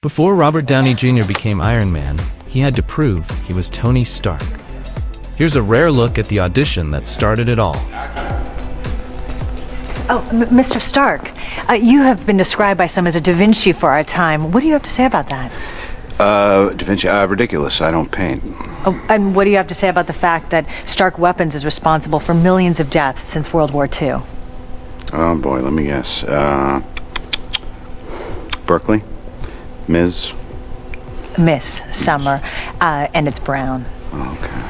Before Robert Downey Jr. became Iron Man, he had to prove he was Tony Stark. Here's a rare look at the audition that started it all. Oh, Mr. Stark, you have been described by some as a Da Vinci for our time. What do you have to say about that? Da Vinci, ridiculous. I don't paint. Oh, and what do you have to say about the fact that Stark Weapons is responsible for millions of deaths since World War II? Oh, boy, let me guess. Berkeley? Ms.? Miss Summer, and it's Brown. Okay.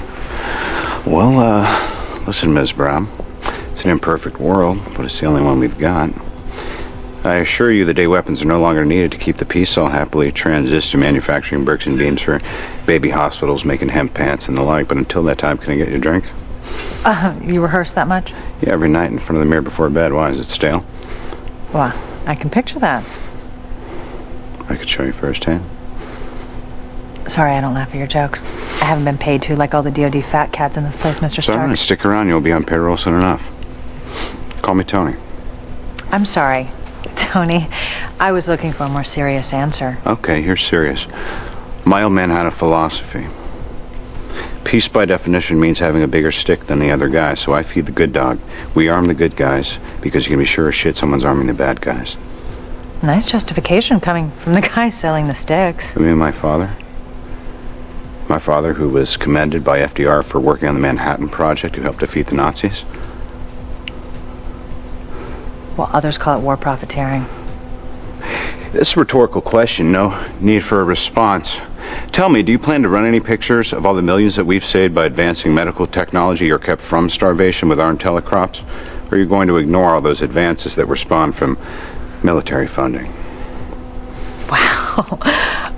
Well, listen, Ms. Brown. It's an imperfect world, but it's the only one we've got. I assure you the day weapons are no longer needed to keep the peace, I'll happily transit to manufacturing bricks and beams for baby hospitals, making hemp pants and the like, but until that time, can I get you a drink? You rehearse that much? Yeah, every night in front of the mirror before bed. Why, is it stale? Well, I can picture that. I could show you firsthand. Sorry, I don't laugh at your jokes. I haven't been paid to like all the DoD fat cats in this place, Mr. Stark. Sorry, stick around. You'll be on payroll soon enough. Call me Tony. I'm sorry, Tony. I was looking for a more serious answer. Okay, you're serious. My old man had a philosophy. Peace by definition means having a bigger stick than the other guy, so I feed the good dog. We arm the good guys because you can be sure as shit someone's arming the bad guys. Nice justification coming from the guy selling the sticks. You mean my father? My father, who was commended by FDR for working on the Manhattan Project, who helped defeat the Nazis? Well, others call it war profiteering. This is a rhetorical question. No need for a response. Tell me, do you plan to run any pictures of all the millions that we've saved by advancing medical technology or kept from starvation with our telecrops? Or are you going to ignore all those advances that were spawned from military funding? Wow.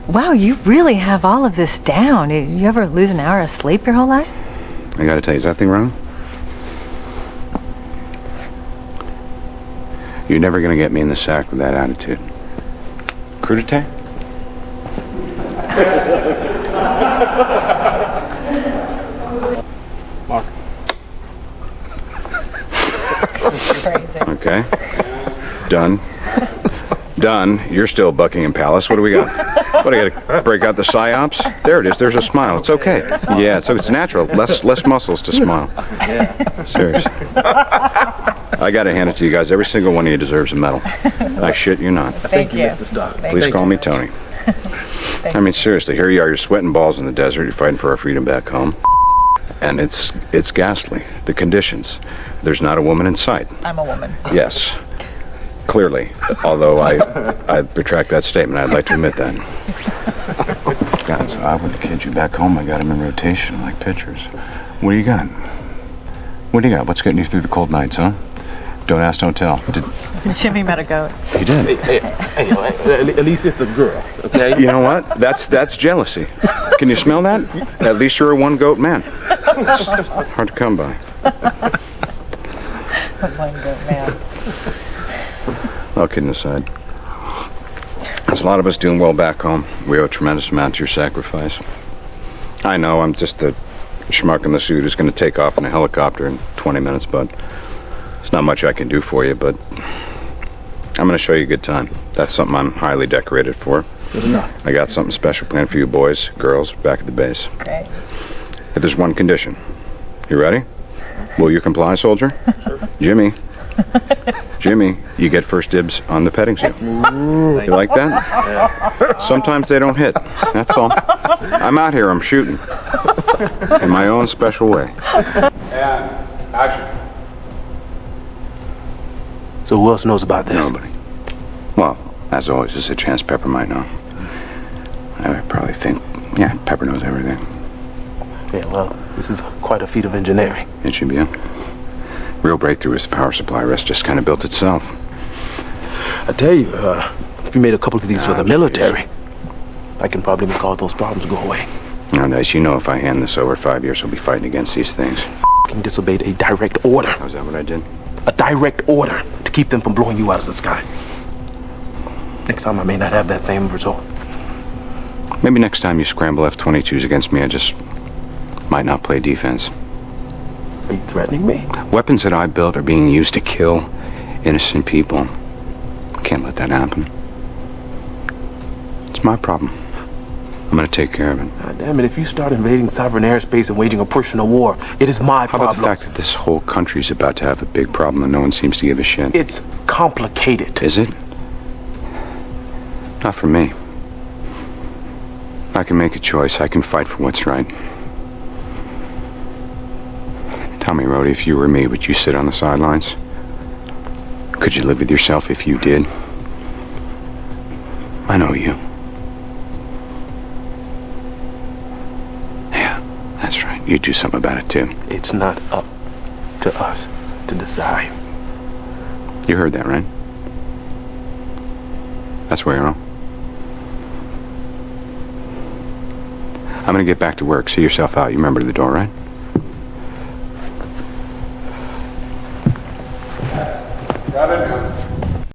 Wow, you really have all of this down. You ever lose an hour of sleep your whole life? I gotta tell you, is that thing wrong? You're never gonna get me in the sack with that attitude. Crudité? Mark. Crazy. Okay. Done. Done. You're still Buckingham Palace. What do we got? What, I gotta break out the psyops? There it is. There's a smile. It's okay. Yeah, so it's natural. Less muscles to smile. Seriously. I gotta hand it to you guys. Every single one of you deserves a medal. I shit you not. Thank you, Mr. Stark. Please call me Tony. I mean, seriously, here you are. You're sweating balls in the desert. You're fighting for our freedom back home. And it's ghastly. The conditions. There's not a woman in sight. I'm a woman. Yes. Clearly. Although I retract that statement. I'd like to admit that. God, so I wouldn't kid you. Back home, I got him in rotation like pitchers. What do you got? What do you got? What's getting you through the cold nights, huh? Don't ask, don't tell. Jimmy met a goat. He did. Hey, at least it's a girl, okay? You know what? That's jealousy. Can you smell that? At least you're a one-goat man. It's hard to come by. One goat man. All kidding aside. There's a lot of us doing well back home. We owe a tremendous amount to your sacrifice. I know, I'm just a schmuck in the suit who's going to take off in a helicopter in 20 minutes, but there's not much I can do for you, but I'm going to show you a good time. That's something I'm highly decorated for. Good enough. I got something special planned for you boys, girls, back at the base. Great. But there's one condition. You ready? Will you comply, soldier? Sure. Jimmy, you get first dibs on the petting zoo. You like that? Yeah. Sometimes they don't hit. That's all. I'm out here, I'm shooting. In my own special way. And action. So who else knows about this? Nobody. Well, as always, there's a chance Pepper might know. I probably think, yeah, Pepper knows everything. Yeah, well, this is quite a feat of engineering. It should be a real breakthrough as the power supply. The rest just kind of built itself. I tell you, if you made a couple of these for the military, I can probably make all those problems go away. Now, Dice, you know if I hand this over 5 years, we'll be fighting against these things. F***ing disobeyed a direct order. Oh, is that what I did? A direct order to keep them from blowing you out of the sky. Next time I may not have that same result. Maybe next time you scramble F-22s against me, I just might not play defense. Are you threatening me? Weapons that I built are being used to kill innocent people. Can't let that happen. It's my problem. I'm gonna take care of it. God damn it, if you start invading sovereign airspace and waging a personal war, it is my How problem. about the fact that this whole country's about to have a big problem and no one seems to give a shit? It's complicated. Is it? Not for me. I can make a choice. I can fight for what's right. Tell me, Rhodey, if you were me, would you sit on the sidelines? Could you live with yourself if you did? I know you. Yeah, that's right. You'd do something about it, too. It's not up to us to decide. You heard that, right? That's where you're wrong. I'm gonna get back to work. See yourself out. You remember the door, right?